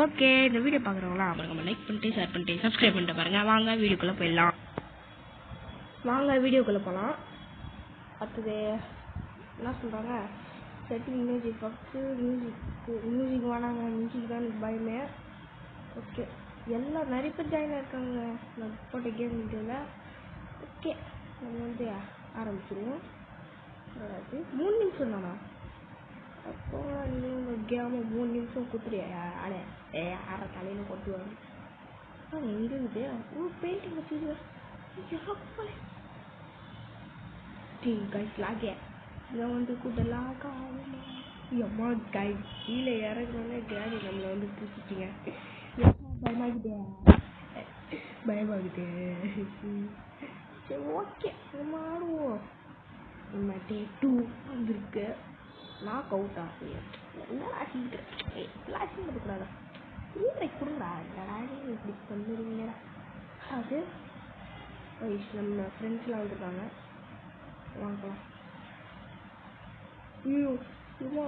Okay, இந்த video பார்க்குறவங்களாம் அப்புறம் like பண்ணிட்டு ஷேர் பண்ணிட்டு சப்ஸ்கிரைப் பண்ணிட்டு பாருங்கள். வாங்க வீடியோக்குள்ளே போயிடலாம். வாங்க வீடியோக்குள்ளே போகலாம். அடுத்தது என்ன சொல்கிறாங்க, செட்டிங் மியூசிக் ஃபஸ்ட்டு மியூசிக் வேணாங்க, மியூசிக் தான் எனக்கு பயமே. ஓகே, எல்லாம் நிறைய பேர் ஜாயின் ஆயிருக்காங்க நான் போட்ட கேம் வீடியோவில். ஓகே, நம்ம ஆரம்பிச்சிடுவோம். 3 நிமிஷம் தானா? அப்போ நீங்கள் கேம 3 நிமிஷம் கொடுத்துறியா? அடே அரை தலையில் கொட்டுவாங்க. எங்கே இருக்குது? பெயிண்டிங் வச்சுருக்கேன். கைஸ் லாகே இதை கூட லாக் ஆகுமா? எம்மா கைஸ் கீழே இறங்கினோடனே கிராணி நம்மளை பிடிச்சிட்டிங்க. பயமாகுது. சரி ஓகே, நம்ம ஆடுவோம். நம்ம டே 2 வந்துருக்கு. நாக் அவுட் ஆகுது. என்ன ஆசிக்கிட்டு கொடுக்கூடாதா? கொடுங்கடா, இப்படி பண்ணுறீங்க. அது நம்ம ஃப்ரெண்ட்ஸ்லாம் வந்துருக்காங்க. வாங்கலாம். ஐயோ சும்மா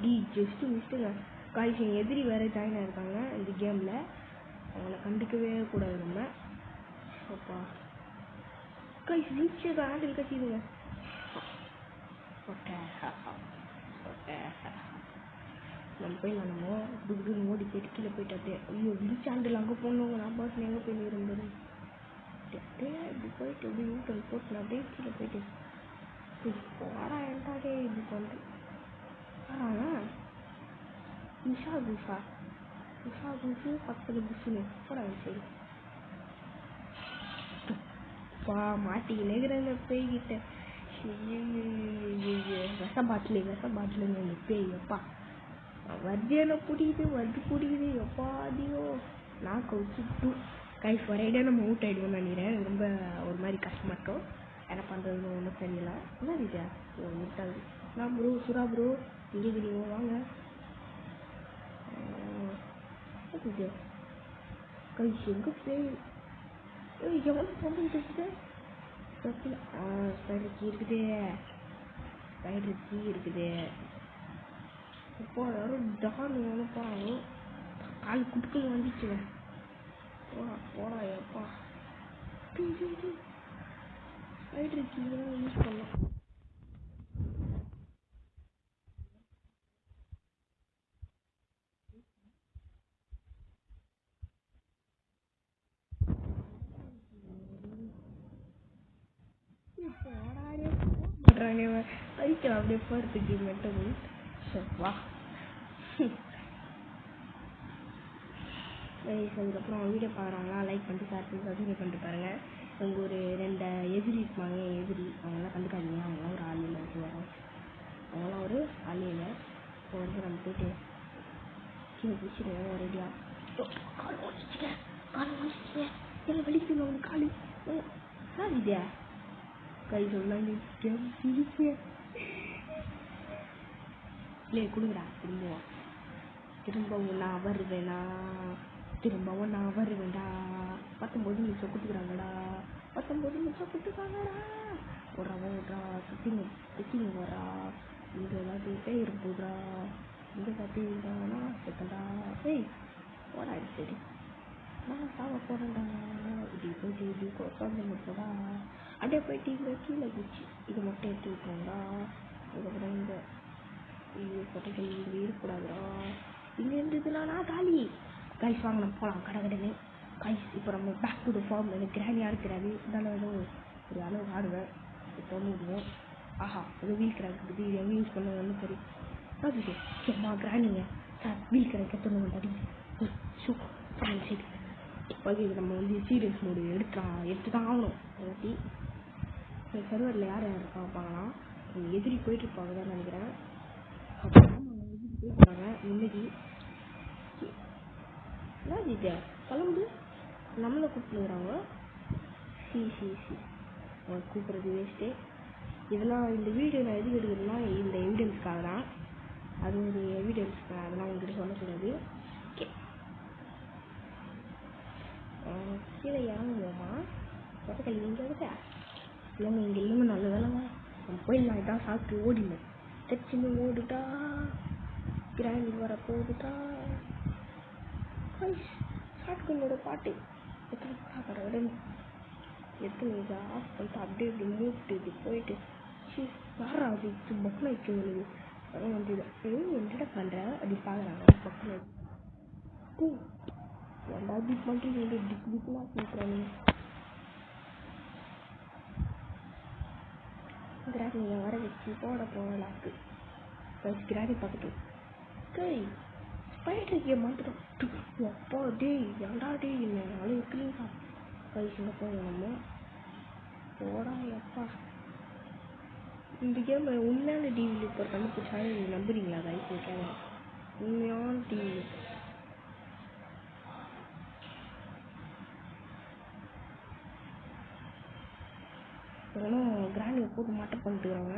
டி ஜஸ்ட்டு மிஸ்ட்டுங்க. காய்ச்சி எதிரி வேறு ஜாயின் ஆகிருக்காங்க இந்த கேமில். அவங்கள கண்டுக்கவே கூடாது நம்ம. ஓப்பா காய்ச்சி வீச்சு ஹேண்டில் கட்டிடுங்க. நம்ம போயிடலாம். நம்ம துக்குன்னு ஓடி போயிட்டு கீழே போயிட்டு ஐயோ வீச்சு ஹேண்டில் அங்கே போகணுங்க. நான் பாட்டு எங்கே போய் இருந்தது இப்படி போயிட்டு எப்படி யூட்டன் போட்டு நான் அப்படியே கீழே போயிட்டு போடா என்டாடே இப்படி பண்ணுறேன். விஷா குஷா 10 புஷுன்னு போடா சரி. மாட்டிக்கினேங்கிறேன் பேய்கிட்ட. விஷ பாட்டிலுங்க இந்த பேய். எப்பா வர்ஜியான பிடிக்குது எப்பா அதிகோ. நான் கவுச்சு கைஸ் வரையிட நம்ம அவுட் ஆகிடுவோம்னு நினைக்கிறேன். ரொம்ப ஒரு மாதிரி கஷ்டமாட்டோம். என்ன பண்ணுறதுன்னு ஒன்றும் தெரியல. என்ன ரீஜா விட்டாது. நான் ப்ரோ சுரா ப்ரோ இங்கே தெரியும் வாங்க. கைஸ் எங்கே பேய் எவ்வளோ பொம்பு இருக்குது. ஸ்பைடர் கீ இருக்குது. இப்போ யாரும் டான் எவ்வளோ போகிறாங்க. கால் குட்டுக்குன்னு வந்துச்சு. போடா எப்பா ஸ்பைடர் கீ யூஸ் பண்ணலாம். போடுறாங்க ஐக்கியம் அப்படியே போகிறதுக்கு மெட்டல் வா. அதுக்கப்புறம் வீடியோ பார்க்குறவங்களாம் லைக் பண்ணிட்டு ஷேர் பண்ணி சப்ஸ்கிரைப் பண்ணிட்டு பாருங்கள். உங்கள் ஒரு 2 எதிரி இருப்பாங்க. அவங்களாம் கண்டுக்காதீங்க. அவங்களாம் ஒரு ஆள் இல்லை வரும். அவங்களாம் ஒரு ஆள் இல்லை. இப்போ வந்து நம்ம போயிட்டு கீழே பிடிச்சிடுவோம். ரெடியாக கால் ஓடிச்சிங்க எல்லாம் வலிக்குது அவங்க காலு. என்ன இதா கை சொல்லாங்க இல்லை கொடுங்கடா. திரும்பவும் நான் வருவேண்டா. 19 நிமிஷம் கொடுத்துக்கிறாங்கடா. 19 நிமிஷம் கொடுத்துருக்காங்கடா. ஓடுறா சுத்திங்க வர்றா. இங்கே ஏதாவது பேர் போடுறா. இங்கே பார்த்தீங்கன்னா செகண்டா ஏய் போடா சரி. நான் சாவ போகிறேன்டா. இப்படி போயிட்டு இப்படி உட்காந்து போடா. அப்படியே போயிட்டு இங்கே கீழே போச்சு. இது மட்டும் எடுத்து விட்டோம்டா. அதுக்கப்புறம் இங்கே கொட்டைகள் இங்கே இருக்கக்கூடாதுடா. இங்கே இருந்ததுன்னா நான் காலி. கைஸ் வாங்க நம்ம போகலாம் கடை கைஸ். இப்போ நம்ம பேக் டு த ஃபார்ம். எனக்கு கிராணியாக இருக்கிறாரு. இருந்தாலும் ஏதோ ஒரு அளவு ஆடுவேன். இப்போ விடுவோம். ஆஹா ஏதோ வீல் கிராக் இருக்குது. இது எங்கே யூஸ் பண்ணுவாங்கன்னு சரி பார்த்துட்டு சும்மா கிராணிங்க சார் வீல் கிராக் எடுத்துன்னு அடி சரி. ஓகே, நம்ம வந்து சீரியஸ் மோடு எடுத்து தான் ஆகணும். எல்லாத்தி சர்வரில் யார் இருக்கா பார்க்கலாம். எதிரி போயிட்டுருப்பாங்க தான் நினைக்கிறேன். எதிரி போயிட்டுருக்காங்க இன்னைக்கு. என்ன இது கிளம்பு நம்மளை கூப்பிட்டுக்கிறாங்க. C கூப்பிட்றது waste. இதெல்லாம் இந்த வீடியோ நான் எதுக்கு எடுக்கிறதுனா இந்த எவிடன்ஸ்க்காக தான். அது ஒரு எவிடன்ஸ் தான். அதெல்லாம் உங்கள்கிட்ட சொல்லக்கூடாது. ஓகே, கீழே இறங்குவோமா? கொட்டக்கல் இங்கே இருக்கா இல்லைங்க. இங்கே இல்லைங்க. நல்ல வேலைங்க நம்ம போயிடலாம். இதான் சாப்பிட்டு ஓடினேன். தச்சுன்னு ஓடுடா, கிராணி வர போகுதுடா. ஷாட்கனோட பாட்டு எத்தனை கடவுடன் எத்தனை ஆஃப் பண்ணிட்டு அப்படியே இப்படி மூட்டு இப்படி போயிட்டு யாரா அது பக்கம் ஆயிடுச்சு உங்களுக்கு அதான் வந்து என்னடா பண்ணுற அப்படி பார்க்குறாங்க பக்கம் ஆயிடுச்சு ஏன்டா இப்படி பண்ணுறீங்க டிக் டிக்லாம் கேட்குறாங்க. கிராணியை வர வச்சு போட போகலாக்கு கிராணி பார்த்துட்டு கை ஸ்பைடர் கேம் மாட்டுறோம் அப்பா டே ஏன்டா டே என்ன அழுகுறீங்களா கைசில் போகணுமோ போடா எப்பா. இந்த கேம் உண்மையான டிவியில் இப்போ கண்டுபிடிச்சாலே நீங்கள் நம்புறீங்களா கைஸ்? கேட்க உண்மையான டிவி ஒன்றும் கிராண்டியை போட்டு மாட்ட பண்ணிட்டுருக்காங்க.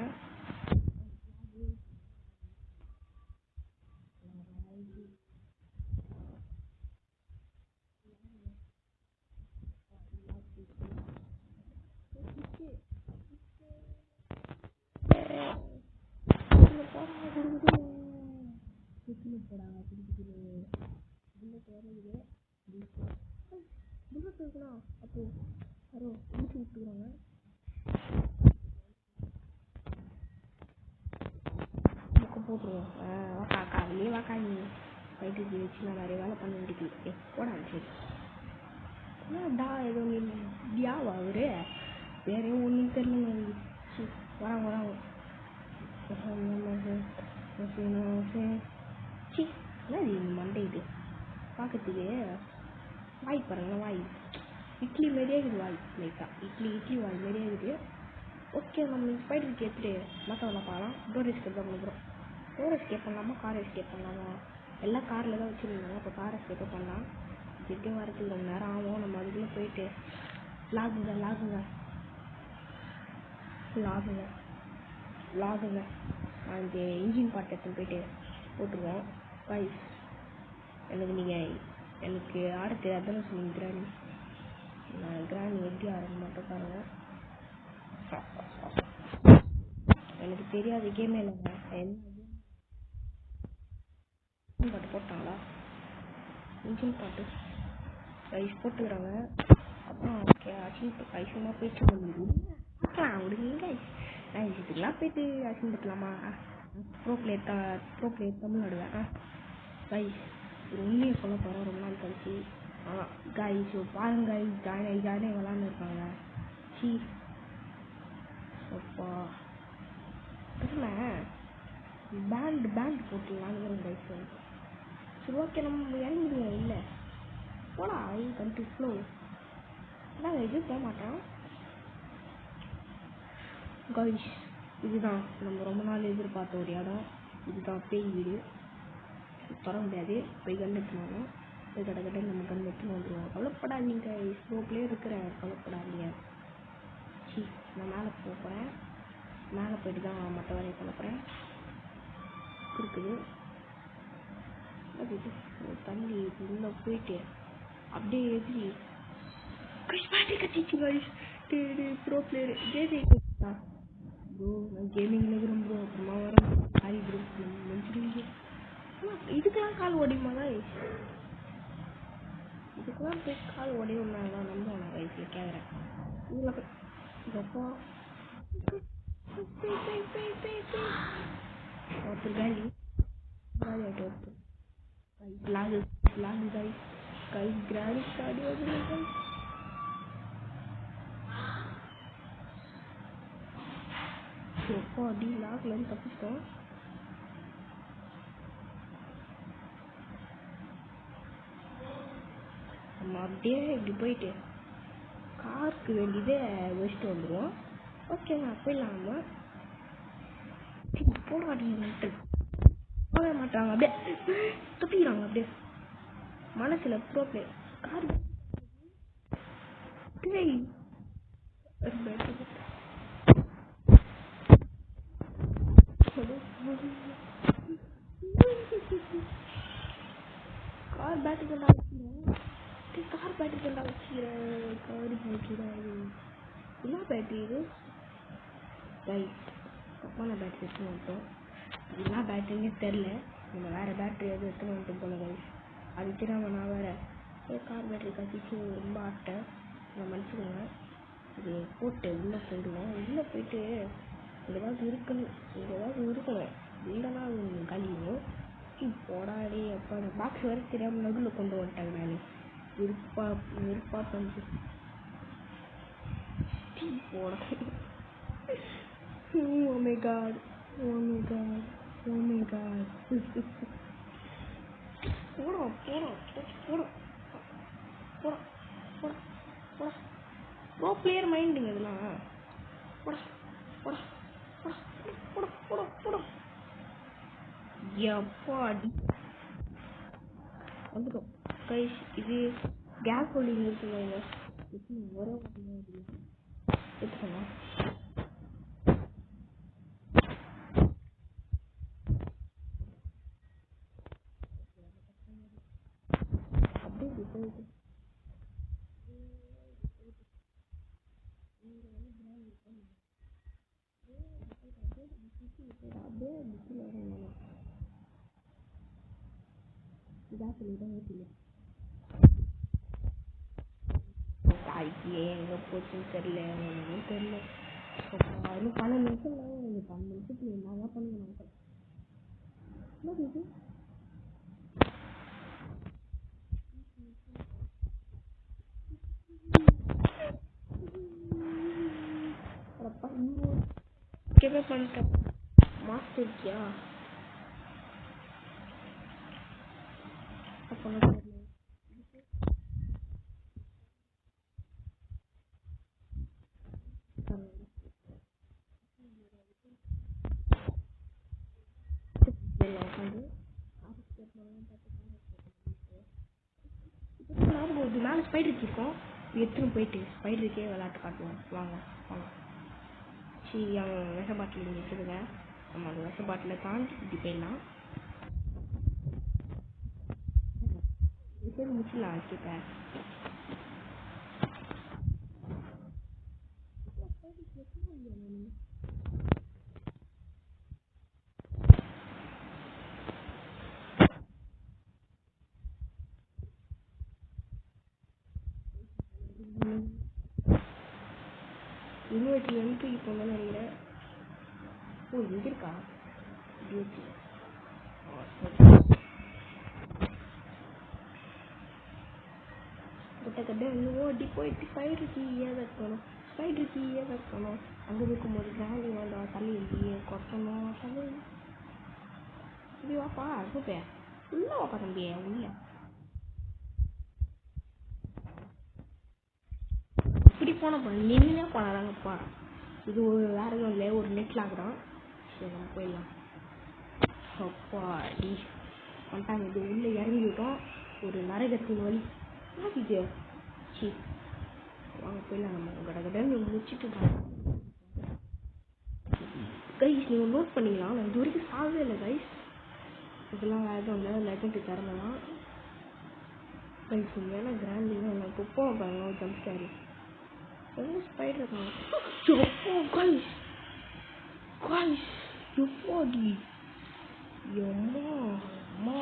அப்போ யாரோ ஊசி விட்டுக்கிறாங்க. போட்டுருவோம் வாக்கா வெளியே வாக்கா நீ கைட்டுக்கு வச்சு நான் நிறைய வேலை பண்ண வேண்டியது போடா சரி டா ஏதோ நீ தியாவா அவரு வேற ஒன்றும் தெரியல வராங்க வராங்க சி என்னது மண்டே இது பார்க்கறதுக்கு வாய் பாருங்க வாய் இட்லி மாரியே இருக்குது வாய் லைட்டாக இட்லி வாய் மாரியே இருக்குது. ஓகே நம்ம ஸ்பைடருக்கு எடுத்துகிட்டு மற்றவங்கள பார்க்கலாம். டோர் எஸ்கேப் தான் பண்ணுறோம். டோர் எஸ்கேப் பண்ணலாமா கார் எஸ்கேப் பண்ணலாமா? எல்லாம் காரில் தான் வச்சுருந்தாங்க. அப்போ கார் எஸ்கேப்பே பண்ணலாம். எப்படியும் வரதுக்கு ரொம்ப நேரம் ஆகும். நம்ம அதுக்குள்ளே போயிட்டு லாகுங்க அந்த இன்ஜின் பார்ட் எடுத்துன்னு போயிட்டு போட்டுருவோம். கைஸ் எனக்கு ஆட தெரியாதுன்னு சொன்னீங்க கிராணி. நான் கிராணி எப்படி ஆட மட்டும் பாருங்க. எனக்கு தெரியாத கேமே இல்லைங்க. என்ன பாட்டு போட்டாங்களா? இன்ஜின் பாட்டு ரைஸ் போட்டுக்கிறாங்க. அப்புறம் ஓகே ஐஸ்வரமாக போயிட்டு பார்க்கலாம் விடுங்க. இதுக்கெல்லாம் போயிட்டு அசிங்கப்படலாமா? ப்ரோ பிளேயர் தமிழ்நாடுவேன் கைஸ். ஒரு உண்மையை சொல்ல போகிறோம். ரொம்ப நாள் கழிச்சு கைஸ் பாருங்க ஜாயினே விளாண்டு இருக்காங்க. சி அப்பா பேண்ட் போட்டுலான்னு கைஸ். சரி ஓகே நம்ம இறங்கிடுவோம். இல்லை போடா கண்ட்ரி ஃப்ளோ அதான் இது போக மாட்டோம் கைஸ். இதுதான் நம்ம ரொம்ப நாள் எதிர்பார்த்த ஒரு இடம். இதுதான் பேய் வீடு. தர முடியாது. போய் கண் எடுத்துனாலும் போய் கடை நம்ம கண் எடுத்துன்னு வந்துடுவோம். கவலைப்படாதீங்க ஸ்லோப்லேயே இருக்கிற கவலைப்படாதீங்க. நான் மேலே போகிறேன். மேலே போயிட்டு தான் மற்ற வேலையை பண்ண போகிறேன். இருக்குது அது தண்ணி உள்ளே போயிட்டு அப்படியே எதிரி கட்டிச்சு கைஸ். ப்ரோ பிளேயர் ப்ரோ நான் கேமிங்கில் இருக்கிறேன் ப்ரோ. அப்புறமா வரேன் சாரி ப்ரோ நினச்சிடுவீங்க. இதுக்கெல்லாம் கால் ஓடிமா கைஸ்? இதுக்கெல்லாம் போய் கால் ஓடியும் நான் நம்புவேன் நான் கைஸில் கேட்குறேன். இதில் எப்போ ஒருத்தர் காலி ஆகிட்டு ஒருத்தர் லாகு கைஸ் கிராணி காடி வந்து எப்போ அடி லாக்லேருந்து தப்பிச்சிட்டோம். நம்ம அப்படியே இப்படி போயிட்டு காருக்கு வேண்டியதே வச்சுட்டு வந்துடுவோம். ஓகேங்க போயிடலாம். நம்ம போடாடிட்டு போக மாட்டாங்க. அப்படியே தப்பிக்கிறாங்க. அப்படியே மனசில் bro play car car battery கொண்டா வச்சுக்கிறேன். கார் போச்சுடாது. என்ன பேட்டரி இது ரைட் தப்பான பேட்டரி வச்சு வந்துட்டோம். என்ன பேட்டரினே தெரில. நம்ம வேறு பேட்ரி எதுவும் எடுத்துன்னு வந்துட்டு போல கைஸ். அது தெரியாமல் நான் வேறு கார் பேட்டரி கட்டிச்சு ரொம்ப ஆட்டேன். நான் மன்னிச்சுக்கோங்க. இது போட்டு உள்ளே போயிடுவோம். உள்ளே போயிட்டு இங்கே ஏதாவது இருக்கணும், இல்லைன்னா கழியும். போடாடி அப்போ அந்த பாக்ஸ் வர தெரியாமல் நடுவில் கொண்டு வந்துட்டாங்க. நான் விருப்பா பண்ணி போட. Oh my god. Oh my god. Oh my god. போடா போடா போடா போடா போடா போடா. ப்ரோ பிளேயர் மைண்டுங்க இதெல்லாம். போடா போடா போடா போடா போடா போடா. எப்பாடி வந்துட்டோம் கைஸ். இது கேஸ் ஹோல்டிங் இருக்குங்க. ஒரே எடுத்துக்கோங்க. அப்படியே போயிட்டு அப்படியே புக்கில் வரணும். இதாக சொல்லிதான் ஊற்றில எங்கே போச்சுன்னு தெரில, ஒன்றும் தெரில. இன்னும் 12 நிமிஷம் தான். 12 நிமிஷத்துக்கு என்ன தான் பண்ணுவேன். என்ன இது கேப்பே பண்ணிட்டேன். மாஸ்க் இருக்கியா அப்போ மேலே ஸ்பைடர் இருக்கோம். எடுத்துன்னு போயிட்டு ஸ்பைடருக்கே விளையாட்டு காட்டுவோம். வாங்க வாங்க. அவன் விஷ பாட்டில் வச்சுருங்க. நம்ம அந்த விஷ பாட்டிலை தாண்டி இப்படி போயிடலாம். முடிச்சிடலாம் வச்சுப்பேன். யூனிவர்சிட்டி வந்து இப்போ தான் நினைக்கிறேன். ஓ இங்கே இருக்கா யூனிவர்சிட்டி. கிட்டத்தட்ட இன்னும் அடி போயிட்டு ஸ்பைடருக்கு ஏன் வைக்கணும், ஸ்பைடருக்கு ஏன் வைக்கணும். அங்கே இருக்கும்போது கிராண்டி வந்தா தள்ளி இல்லையே கொட்டணும். தள்ளி இப்படி வாப்பா கூப்பே உள்ள வாப்பா தம்பி உள்ள. இப்படி போன நின்று போனாதாங்கப்பா. இது ஒரு வேற எதுவும் இல்லை, ஒரு நெட் லாக் தான். சரி நம்ம போயிடலாம். அப்பா அடி வந்துட்டாங்க. இது உள்ளே இறங்கிவிட்டோம். ஒரு நரகத்தின் வழி இது. சி வாங்க போயிடலாம். நம்ம கடகடன்னு முடிச்சுட்டு கைஸ் நீங்கள் நோட் பண்ணிக்கலாம். நான் இது வரைக்கும் சாகவே இல்லை கைஸ். இதெல்லாம் வேறு எதுவும் இல்லை, லெஜண்ட் திறந்தலாம் கைஸ். ஏன்னா கிராண்டிங்காக இல்லை. இப்போ போக பாருங்க ஒரு ஜம்ப் ஸ்கேரு. எவ்வளோ ஸ்பைடர் இருக்காங்க. எப்போ கைஸ் கைஸ் எப்பாடி எம்மா அம்மா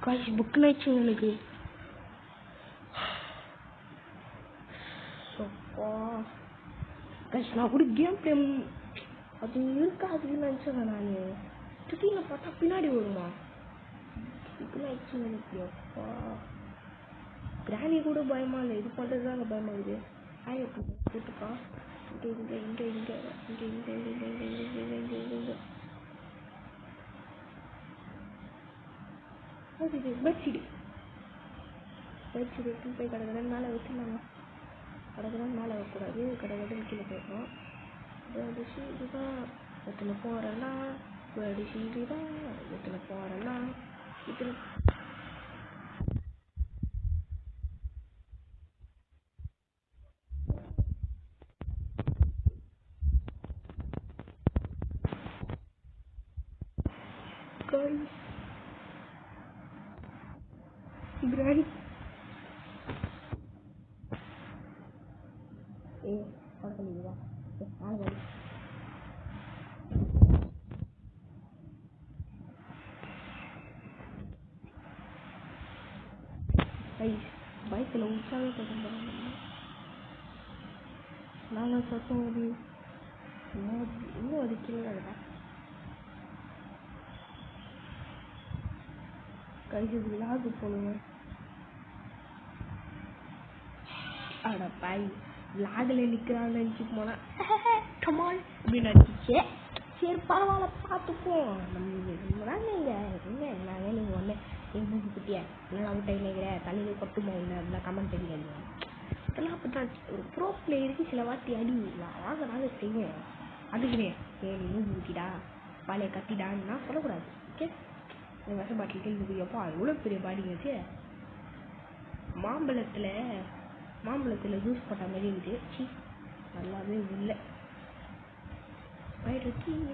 கைஸ் புக் ஆயிடுச்சுங்க எனக்கு. கைஸ் நான் கூட கேம் டைம் அது இருக்காதுன்னு நினச்சேங்க. நான் திடீர்னு பார்த்தா பின்னாடி வருமா இப்படி ஆயிடுச்சுங்க எனக்கு. அப்பா கிராணி கூட பயமா இல்லை, இது பண்ணுறது தான் அங்கே பயமா இருக்குது. ஆய் போட்டுக்கா இங்கே இங்கே இங்கே இங்கே இங்கே இங்கே இங்கே இங்கே இங்கே இங்கே இங்கே இங்கே இது பெட்ஷீட் எடுத்துன்னு போய் கடகடன்னு மேலே வச்சுருந்தாங்க. கடகடன்னு மேலே வைக்கக்கூடாது, கடகடன்னு கீழே போயிடணும். பெட்ஷீட்டு தான் எத்தனை போகிறேன்னா, பெட்ஷீட்டு தான் எத்தனை போகிறேன்னா இத்தனை கிராணி பழக்கம் இல்லையா. நாலு வயிற்றுல உற்சாக தொடங்குறாங்க. நாங்கள் சத்தம் ஒரு இன்னும் அது கீழே கைது விழாவுக்கு போகணுங்க. அட பாய் விளாகில் நிற்கிறான்னு நினச்சி போனேன் கமால் அப்படின்னு அடிச்சிச்சு. சரி பரவாயில்ல பார்த்துப்போம். நம்ம தாங்க இங்கே என்ன நீங்கள் ஒன்று எங்கள் மூஞ்சி குட்டிய என்னெல்லாம் அவுட் ஆகினேங்கிற தலையில் கொட்டுமா இல்லை அப்படின்னா கமெண்ட் தெரியாது. இதெல்லாம் அப்படி தான் ஒரு ப்ரோ பிளேயருக்கு சில வாட்டி அடி வாங்கினாலும் செய்யும். அதுக்குனே நீ மூஞ்சி குட்டிடா பாலையை கட்டிடான்னா சொல்லக்கூடாது. ஓகே விஷ பாட்டில் கேள்வி எப்போ எவ்வளோ பெரிய பாடி வச்சு மாம்பழத்தில் ஜூஸ் போட்ட மாதிரி இருந்துச்சு. நல்லாவே இல்லை.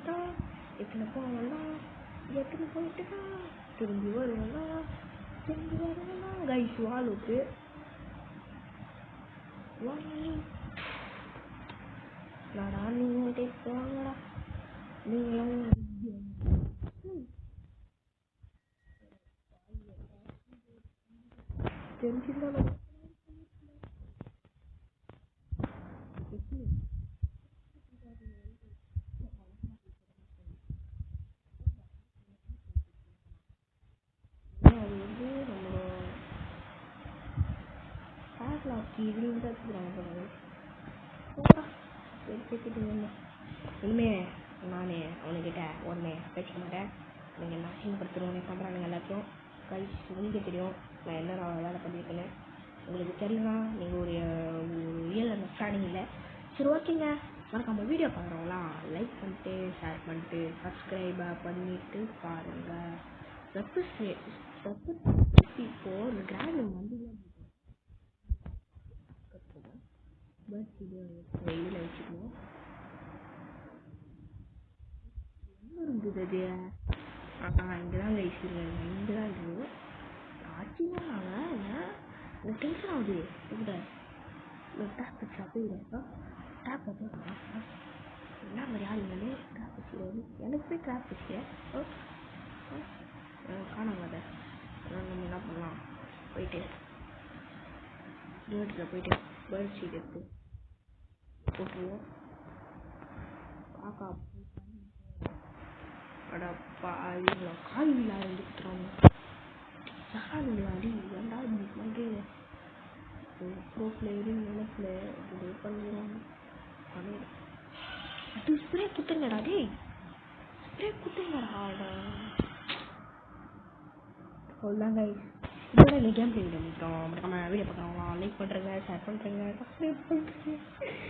தான் எத்தனை போகலாம் எத்தனை போயிட்டு தான் திரும்பி வருவேன் கைஸ் வாளுக்கு நாடா நீங்கள் போவாங்கடா நீங்களும் தெரிஞ்சுதான் அது வந்து நம்மளோட பேக்லாக் இதுலேருந்து தான் எடுத்துக்கிறாங்க. இனிமே நானே அவனுக்கிட்ட உடனே பேசிக்க மாட்டேன். நீங்கள் என்ன அசிங்கப்படுத்துகிறவனே பண்ணுறானுங்க எல்லாத்தையும். உங்களுக்கு தெரியும் நான் என்ன வேலை பண்ணியிருக்கேன்னு. உங்களுக்கு தெரியலனா நீங்கள் ஒரு ரியல் அண்டர்ஸ்டாண்டிங் இல்லை. சரி ஓகேங்க, மறக்காம வீடியோ பார்க்குறவங்களாம் லைக் பண்ணிட்டு ஷேர் பண்ணிட்டு சப்ஸ்கிரைபாக பண்ணிட்டு பாருங்கள். இப்போது இந்த கிராண்ட் வந்து பர்த்டே வெளியில் வச்சுக்கணும். என்ன இருந்தது அது இங்கே தான் வச்சுருங்க. இங்கே தான் இருக்குது ஆச்சுதான். நாங்கள் டென்ஷன் ஆகுது கூட டேப் வச்சு அப்படிங்கிறப்ப டேப் வந்து என்ன மாதிரி ஆள் இல்லைன்னு ட்ராப் வச்சு எனக்கு போய் ட்ராப் வச்சு காணாங்க. அதை நம்ம என்ன பண்ணலாம் போயிட்டு வீட்டில் போயிட்டு பேர்ட் ஷீட் எடுத்து போட்டுருவோம். காக்கா அடப்பா இவ்வளோ கால் விழா எடுத்துருவாங்க. சகால் விழாடி ரெண்டாவது வந்து ப்ரோ பிளேயரு நினைப்பில் இது பண்ணிடுவாங்க. அது ஸ்ப்ரே குத்துங்கடா டேய், ஸ்ப்ரே குத்துங்கடா. அவ்வளோதாங்க இதோட இந்த கேம் பிளே வீடியோ முடிக்கிறோம். நம்ம வீடியோ பார்க்குறவங்களா லைக் பண்ணுறங்க, ஷேர் பண்ணுறங்க, சப்ஸ்கிரைப் பண்ணுறீங்க.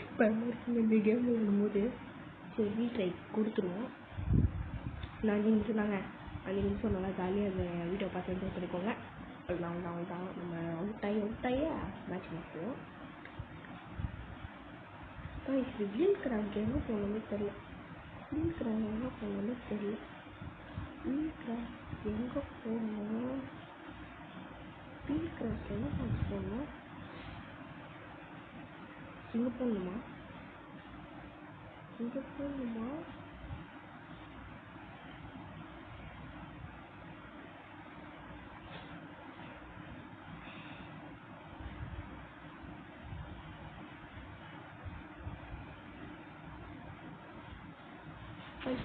இப்போ இந்த கேம் விடும்போது சரி ரீட்ரை கொடுத்துருவோம். நான் 5 நிமிஷம் தாங்க, 5 நிமிஷம் நல்லா ஜாலியாக அந்த வீடியோ பார்த்து என்ஜாய் பண்ணிக்கோங்க. அவ்வளோதான் நம்ம அவுட் ஆகி மேட்ச் முடிச்சுவோம். இது வீல் கிராங்க் எங்கே போகணுன்னு தெரியல. வீல் கிராங்க் எங்கே போகணுன்னு தெரியல. வீல் கிராங்க் எங்கே போகணும்? வீல் கிராங்க் எங்கே போகணும்? இங்கே போகணுமா? இங்கே போகணுமா?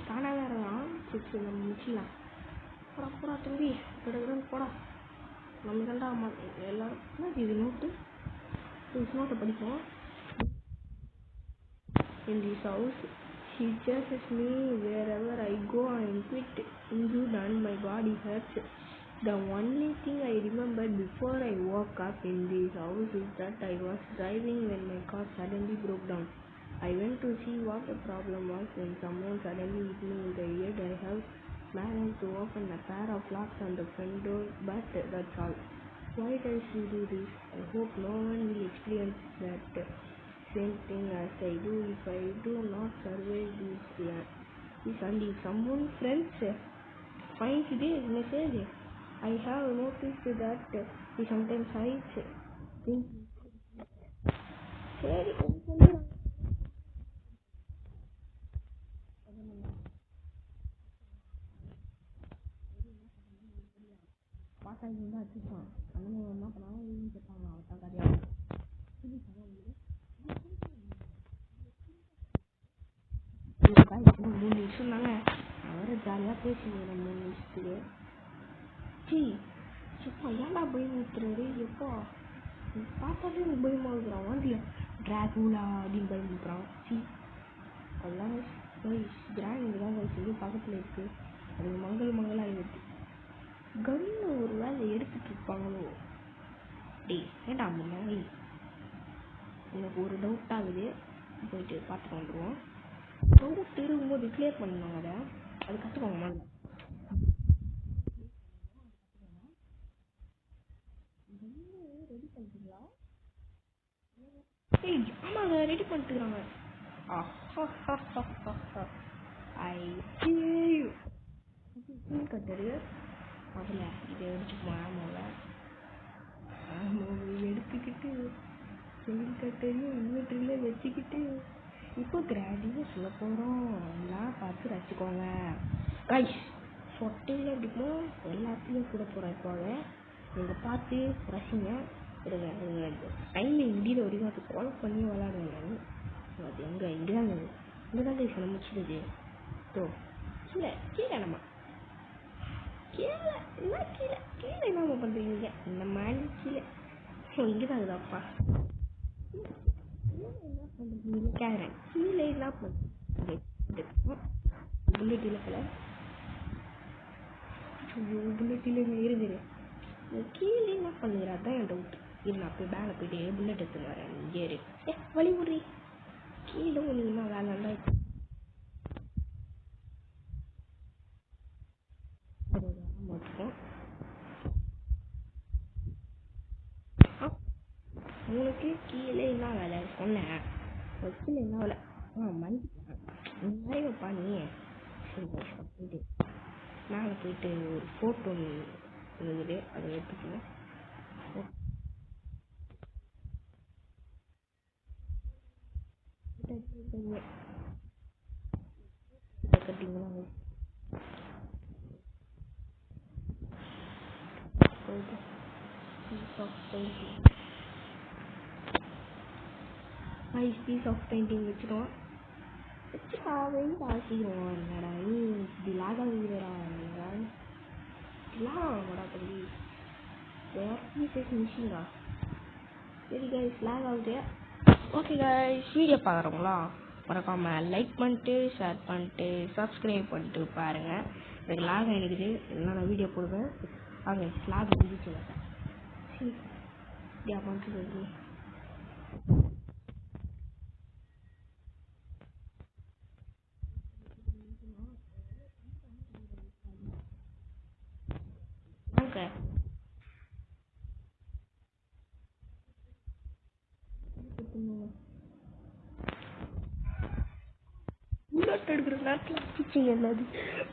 தானாக வேறலாம் சரி நம்ம முடிச்சிடலாம். போடா தம்பி கிடக்குறன்னு போடா. நம்ம தாண்டா எல்லாரும் என்ன இது நோட்டு நோட்டை படிப்போம். In this house she chases me wherever I go. I am quite injured and my body hurts. The only thing I remember before I woke up in this house is that I was driving when my car suddenly broke down. I went to see what the problem was when someone suddenly hit me in the head. I have managed to open a pair of locks on the front door, but that's all. Why does she do this? I hope no one will experience that same thing as I do if I do not survive this and if someone friends find this message. I have noticed that he sometimes hides things. சரி பார்த்தா இது வந்து அடிச்சுப்பான். அந்த என்ன பண்ணாலும் வீடு கேட்பாங்க அவன் தான் கதையாக இன்னும் 3 நிமிஷம் தாங்க. அவரை ஜாலியாக பேசிக்கிறேன் 3 நிமிஷத்துக்கு. சி சும்மா ஏன்டா பயம் ஊத்துறாரு எப்போ பார்த்தாலே எனக்கு பயமாக இருக்கிறான். வாண்டியா ட்ராகுலா அப்படின்னு பயம் ஊத்துறான். சி அதெல்லாம் கிராண்ட் இங்கே தான் சொல்லி பக்கத்தில் இருக்குது. அது மங்களாக இருக்குது. கன்னு ஒரு வேலை எடுத்துகிட்டு இருப்பாங்களோ. டேய் ஏண்டா முன்னாடி எனக்கு ஒரு டவுட் ஆகுது. போயிட்டு பார்த்துட்டு வந்துடுவோம். டவுட் இருக்கும்போது கிளியர் பண்ணணும். அது கற்றுக்கோங்க மாதிரி ரெடி பண்ணிட்டீங்களா? ஏய் ஆமாங்க ரெடி பண்ணிட்டுக்கிறாங்க. கட்டரு அதில் இதை எடுத்துக்குமா ஆமாம் எடுத்துக்கிட்டு செயின் கட்டரையும் இன்வெர்டரில் வச்சுக்கிட்டு இப்போ கிராண்டியாக சொல்ல போகிறோம். எல்லாம் பார்த்து ரசிச்சுக்கோங்க கைஸ். சொட்டையில் எப்படிக்கும் எல்லாத்தையும் கூட போகிறேன். இப்போவே நீங்கள் பார்த்து ரசிங்க. டைமிங் முடிகிற வரைக்கும் அது ஃபாலோ பண்ணி விளாடுங்க. அது எங்கே இங்கே தான் கைஸ் நம்ம முடிச்சிடுது. ஸோ கீழே நம்ம கீழே என்ன பண்ணுறீங்க இந்த மாதிரி கீழே இங்கே தான் இருக்குதாப்பா. என்ன பண்ணுறீங்க கேட்குறேன். கீழே என்ன பண்ணுறீங்க புல்லட் இலக்கல புல்லட் இல்லை இருக்குது. கீழே என்ன பண்ணுறா தான் என் டவுட். இது நான் போய் பேங்கில் போயிட்டு புல்லட் எடுத்துன்னு வரேன். ஏறு வழி விட்றி கீழே நீங்கன்னா வேலை தான் வச்சுக்கோம். உனக்கு கீழே என்ன வேலை சொன்னேன். கீழே என்ன வேலை மணி வைப்பா நீ. சரி போயிட்டு மேலே போயிட்டு ஒரு ஃபோட்டோ இருக்குது அதை எடுத்துக்கணும். கட்டிங்களா போயிட்டு பீஸ் ஆஃப் பெயிண்டிங் வச்சுருவோம். வச்சுட்டா வெயில் ஆக்கிடுவோம். என்னடா நீ இப்படி லாக் ஆகுதுடா. லாக் ஆகக்கூடா தம்பி. மிஷின்டா. சரி கைஸ் லாக் ஆகுது. ஓகே கைஸ் வீடியோ பார்க்குறவங்களா மறக்காமல் லைக் பண்ணிட்டு ஷேர் பண்ணிட்டு சப்ஸ்கிரைப் பண்ணிட்டு பாருங்கள். எனக்கு லாக் ஆகிடுக்குது. எல்லாம் நான் வீடியோ போடுவேன். வாங்க லாக் முடிச்சு சரி இப்படியா பண்ணுறது. புல்லட் எடுக்கிற நேரத்தில் அடிச்சிச்சிங்க என்னது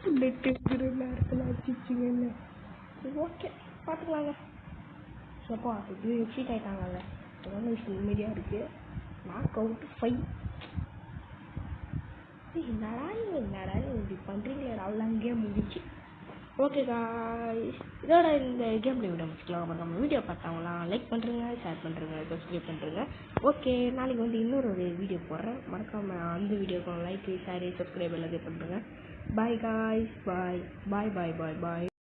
புல்லட் எடுக்கிற நேரத்தில் அடிச்சிச்சிங்க என்ன. ஓகே பார்த்துக்கலாங்க. எப்போ இப்படி எக்ஸைட் ஆகிட்டாங்கல்ல அதனால விஷயம் நிம்மதியாக இருக்குது. Knock out 5. என்னடா இப்படி பண்ணுறீங்களே அவ்வளோ கேம் முடிச்சு. ஓகே காய்ஸ் இதோட இந்த கேம் வீடியோ முடிச்சுக்கலாம். நம்ம வீடியோ பார்த்தாங்களாம் லைக் பண்ணுறேங்க ஷேர் பண்ணுறேங்க சப்ஸ்கிரைப் பண்ணுறேங்க. ஓகே நாளைக்கு வந்து இன்னொரு வீடியோ போடுறேன். மறக்காமல் அந்த வீடியோக்கு லைக் ஷேர் சப்ஸ்கிரைப் எல்லாத்தையும் பண்ணுறேங்க. பாய் காய்ஸ் பாய் பாய் பாய் பாய் பாய்.